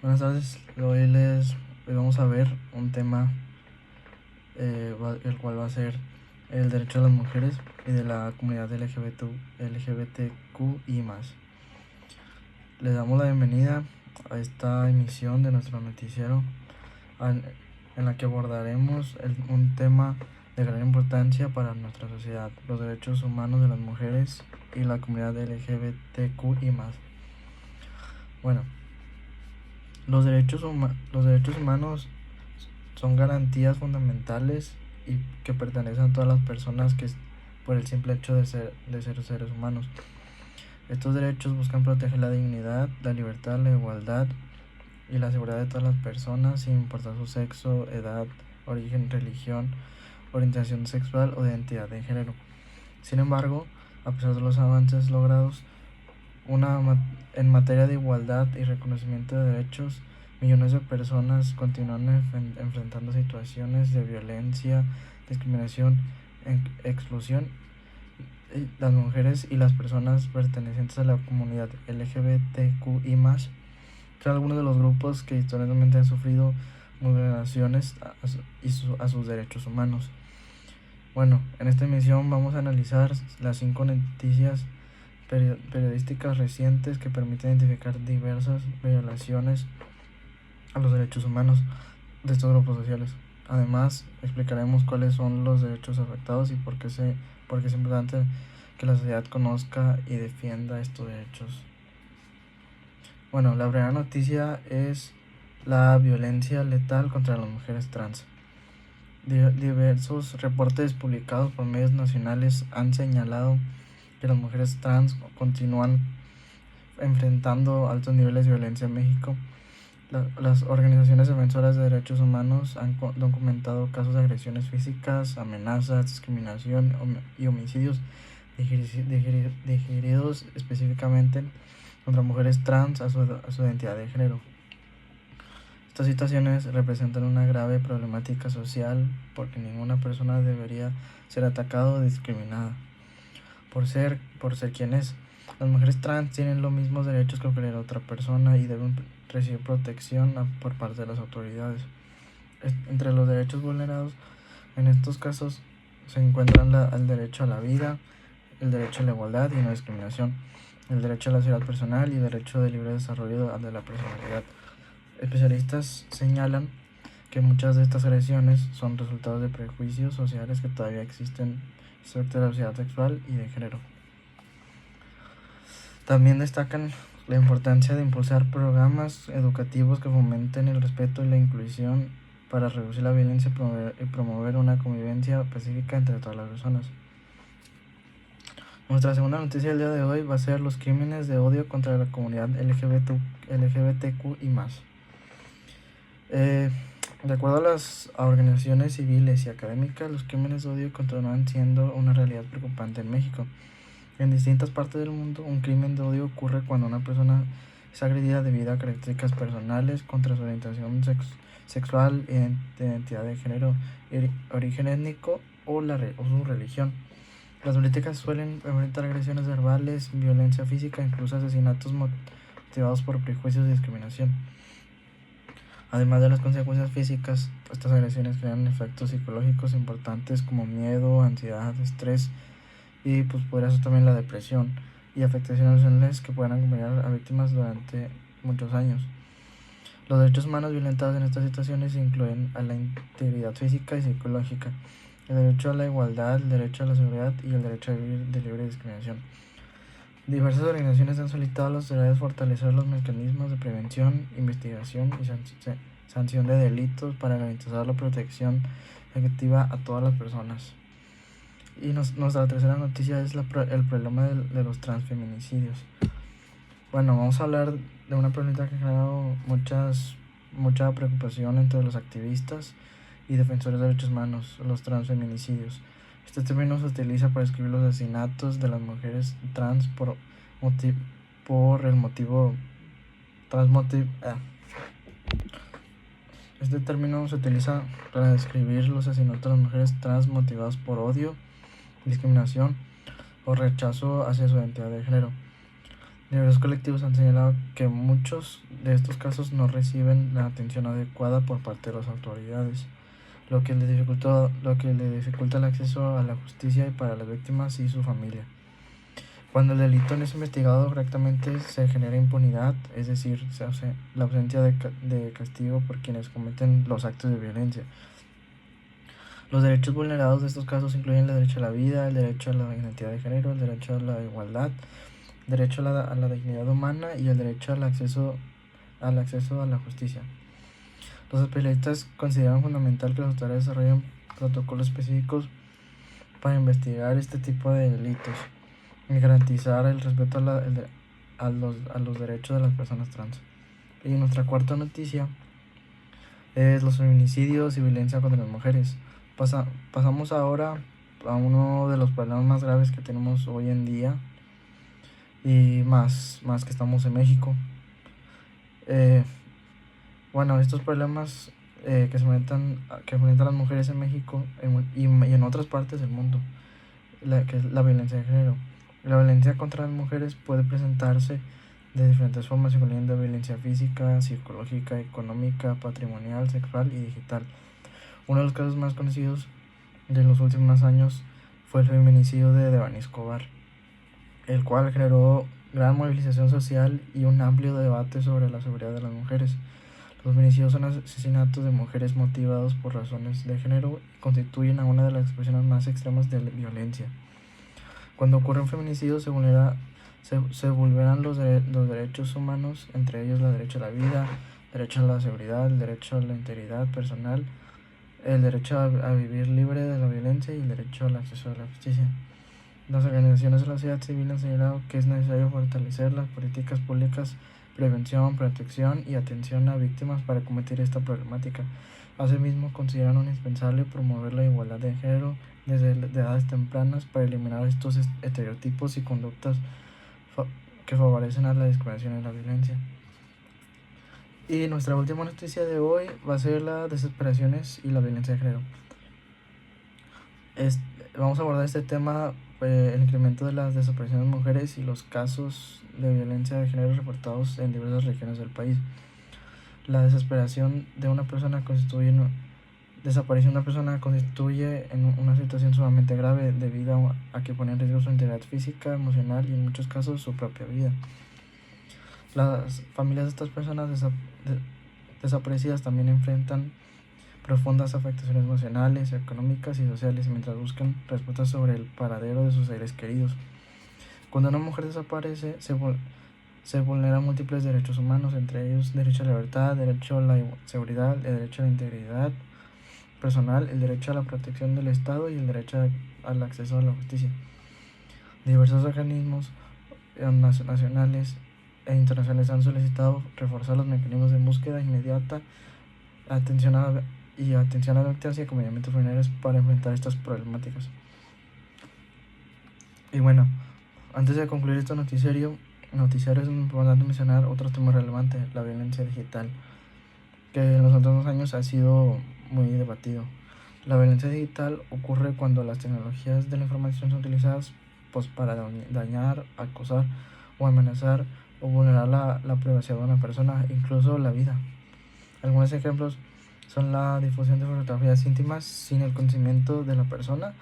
Buenas tardes, hoy vamos a ver un tema el cual va a ser el derecho de las mujeres y de la comunidad LGBTQ y más. Les damos la bienvenida a esta emisión de nuestro noticiero en la que abordaremos un tema de gran importancia para nuestra sociedad, los derechos humanos de las mujeres y la comunidad LGBTQ y más. Bueno, los derechos humanos son garantías fundamentales y que pertenecen a todas las personas por el simple hecho de ser seres humanos. Estos derechos buscan proteger la dignidad, la libertad, la igualdad y la seguridad de todas las personas, sin importar su sexo, edad, origen, religión, orientación sexual o identidad de género. Sin embargo, a pesar de los avances logrados en materia de igualdad y reconocimiento de derechos, millones de personas continúan enfrentando situaciones de violencia, discriminación, exclusión. Las mujeres y las personas pertenecientes a la comunidad LGBTQI+, son algunos de los grupos que históricamente han sufrido vulneraciones a sus derechos humanos. Bueno, en esta emisión vamos a analizar las 5 noticias periodísticas recientes que permiten identificar diversas violaciones a los derechos humanos de estos grupos sociales. Además, explicaremos cuáles son los derechos afectados y por qué es importante que la sociedad conozca y defienda estos derechos. Bueno, la primera noticia es la violencia letal contra las mujeres trans. Diversos reportes publicados por medios nacionales han señalado que las mujeres trans continúan enfrentando altos niveles de violencia en México. Las organizaciones defensoras de derechos humanos han documentado casos de agresiones físicas, amenazas, discriminación y homicidios dirigidos específicamente contra mujeres trans a su identidad de género. Estas situaciones representan una grave problemática social porque ninguna persona debería ser atacada o discriminada por ser quien es. Las mujeres trans tienen los mismos derechos que cualquier otra persona y deben recibir protección por parte de las autoridades. Entre los derechos vulnerados en estos casos se encuentran el derecho a la vida, el derecho a la igualdad y no discriminación, el derecho a la seguridad personal y el derecho de libre desarrollo de la personalidad. Especialistas señalan que muchas de estas agresiones son resultados de prejuicios sociales que todavía existen respecto a la diversidad sexual y de género. También destacan la importancia de impulsar programas educativos que fomenten el respeto y la inclusión para reducir la violencia y promover una convivencia pacífica entre todas las personas. Nuestra segunda noticia del día de hoy va a ser los crímenes de odio contra la comunidad LGBTQ y más. De acuerdo a las organizaciones civiles y académicas, los crímenes de odio continúan siendo una realidad preocupante en México. En distintas partes del mundo, un crimen de odio ocurre cuando una persona es agredida debido a características personales contra su orientación sexual, identidad de género, origen étnico o su religión. Las políticas suelen enfrentar agresiones verbales, violencia física, incluso asesinatos motivados por prejuicios y discriminación. Además de las consecuencias físicas, estas agresiones crean efectos psicológicos importantes como miedo, ansiedad, estrés y podría ser también la depresión y afectaciones emocionales que pueden acompañar a víctimas durante muchos años. Los derechos humanos violentados en estas situaciones incluyen a la integridad física y psicológica, el derecho a la igualdad, el derecho a la seguridad y el derecho a vivir de libre discriminación. Diversas organizaciones han solicitado a las autoridades fortalecer los mecanismos de prevención, investigación y sanción de delitos para garantizar la protección efectiva a todas las personas. Y nuestra tercera noticia es el problema de los transfeminicidios. Bueno, vamos a hablar de una pregunta que ha generado mucha preocupación entre los activistas y defensores de derechos humanos, los transfeminicidios. Este término se utiliza para describir los asesinatos de las mujeres trans Este término se utiliza para describir los asesinatos de las mujeres trans motivados por odio, discriminación o rechazo hacia su identidad de género. Diversos colectivos han señalado que muchos de estos casos no reciben la atención adecuada por parte de las autoridades, lo que le dificulta el acceso a la justicia para las víctimas y su familia. Cuando el delito no es investigado correctamente, se genera impunidad, es decir, la ausencia de castigo por quienes cometen los actos de violencia. Los derechos vulnerados de estos casos incluyen el derecho a la vida, el derecho a la identidad de género, el derecho a la igualdad, el derecho a la dignidad humana y el derecho al acceso a la justicia. Los especialistas consideran fundamental que las autoridades desarrollen protocolos específicos para investigar este tipo de delitos y garantizar el respeto a los derechos de las personas trans. Y nuestra cuarta noticia es los feminicidios y violencia contra las mujeres. Pasamos ahora a uno de los problemas más graves que tenemos hoy en día, y más que estamos en México. Bueno, estos problemas que enfrentan las mujeres en México y en otras partes del mundo, que es la violencia de género. La violencia contra las mujeres puede presentarse de diferentes formas, incluyendo violencia física, psicológica, económica, patrimonial, sexual y digital. Uno de los casos más conocidos de los últimos años fue el feminicidio de Devani Escobar, el cual generó gran movilización social y un amplio debate sobre la seguridad de las mujeres. Los feminicidios son asesinatos de mujeres motivados por razones de género y constituyen una de las expresiones más extremas de violencia. Cuando ocurre un feminicidio se vulneran los derechos humanos, entre ellos el derecho a la vida, el derecho a la seguridad, el derecho a la integridad personal, el derecho a vivir libre de la violencia y el derecho al acceso a la justicia. Las organizaciones de la sociedad civil han señalado que es necesario fortalecer las políticas públicas, prevención, protección y atención a víctimas para combatir esta problemática. Asimismo, consideran indispensable promover la igualdad de género desde edades tempranas para eliminar estos estereotipos y conductas que favorecen a la discriminación y la violencia. Y nuestra última noticia de hoy va a ser las desesperaciones y la violencia de género. Vamos a abordar este tema, el incremento de las desapariciones de mujeres y los casos de violencia de género reportados en diversas regiones del país. La desaparición de una persona constituye en una situación sumamente grave debido a que pone en riesgo su integridad física, emocional y en muchos casos su propia vida. Las familias de estas personas desaparecidas también enfrentan profundas afectaciones emocionales, económicas y sociales mientras buscan respuestas sobre el paradero de sus seres queridos. Cuando una mujer desaparece, se vulneran múltiples derechos humanos, entre ellos derecho a la libertad, derecho a la seguridad, el derecho a la integridad personal, el derecho a la protección del Estado y el derecho al acceso a la justicia. Diversos organismos nacionales e internacionales han solicitado reforzar los mecanismos de búsqueda inmediata, atención a las víctimas y acompañamiento familiares para enfrentar estas problemáticas. Y bueno, antes de concluir este noticiario es importante mencionar otro tema relevante, la violencia digital, que en los últimos años ha sido muy debatido. La violencia digital ocurre cuando las tecnologías de la información son utilizadas para dañar, acosar o amenazar o vulnerar la privacidad de una persona, incluso la vida. Algunos ejemplos son la difusión de fotografías íntimas sin el conocimiento de la persona,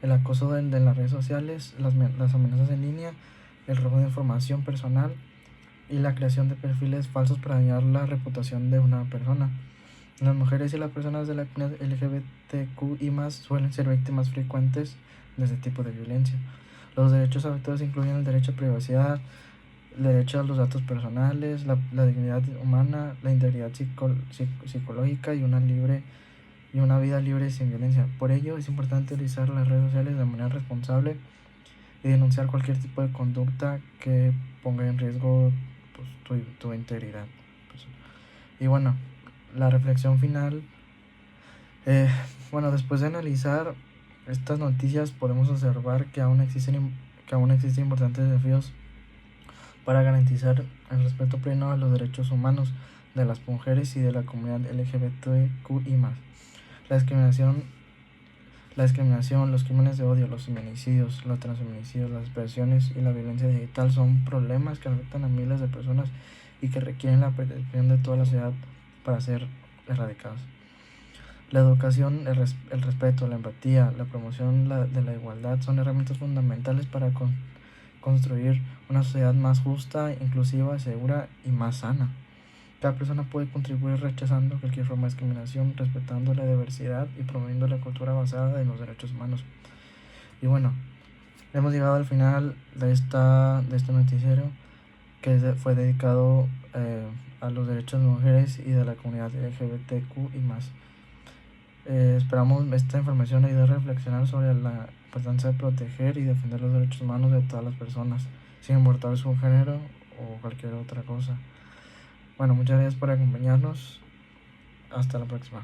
el acoso de las redes sociales, las amenazas en línea, el robo de información personal y la creación de perfiles falsos para dañar la reputación de una persona. Las mujeres y las personas de la comunidad LGBTQI+ suelen ser víctimas frecuentes de este tipo de violencia. Los derechos afectados incluyen el derecho a privacidad, el derecho a los datos personales, la dignidad humana, la integridad psicológica y una vida libre sin violencia. Por ello, es importante utilizar las redes sociales de manera responsable y denunciar cualquier tipo de conducta que ponga en riesgo tu integridad. Y bueno, la reflexión final. Después de analizar estas noticias, podemos observar que aún existen importantes desafíos para garantizar el respeto pleno a los derechos humanos de las mujeres y de la comunidad LGBTQI+. La La discriminación, los crímenes de odio, los feminicidios, los transfeminicidios, las expresiones y la violencia digital son problemas que afectan a miles de personas y que requieren la participación de toda la sociedad para ser erradicados. La educación, el respeto, la empatía, la promoción de la igualdad son herramientas fundamentales para construir una sociedad más justa, inclusiva, segura y más sana. Cada persona puede contribuir rechazando cualquier forma de discriminación, respetando la diversidad y promoviendo la cultura basada en los derechos humanos. Y bueno, hemos llegado al final de este noticiero que fue dedicado a los derechos de mujeres y de la comunidad LGBTQ y más. Esperamos esta información ayude a reflexionar sobre la importancia de proteger y defender los derechos humanos de todas las personas, sin importar su género o cualquier otra cosa. Bueno, muchas gracias por acompañarnos. Hasta la próxima.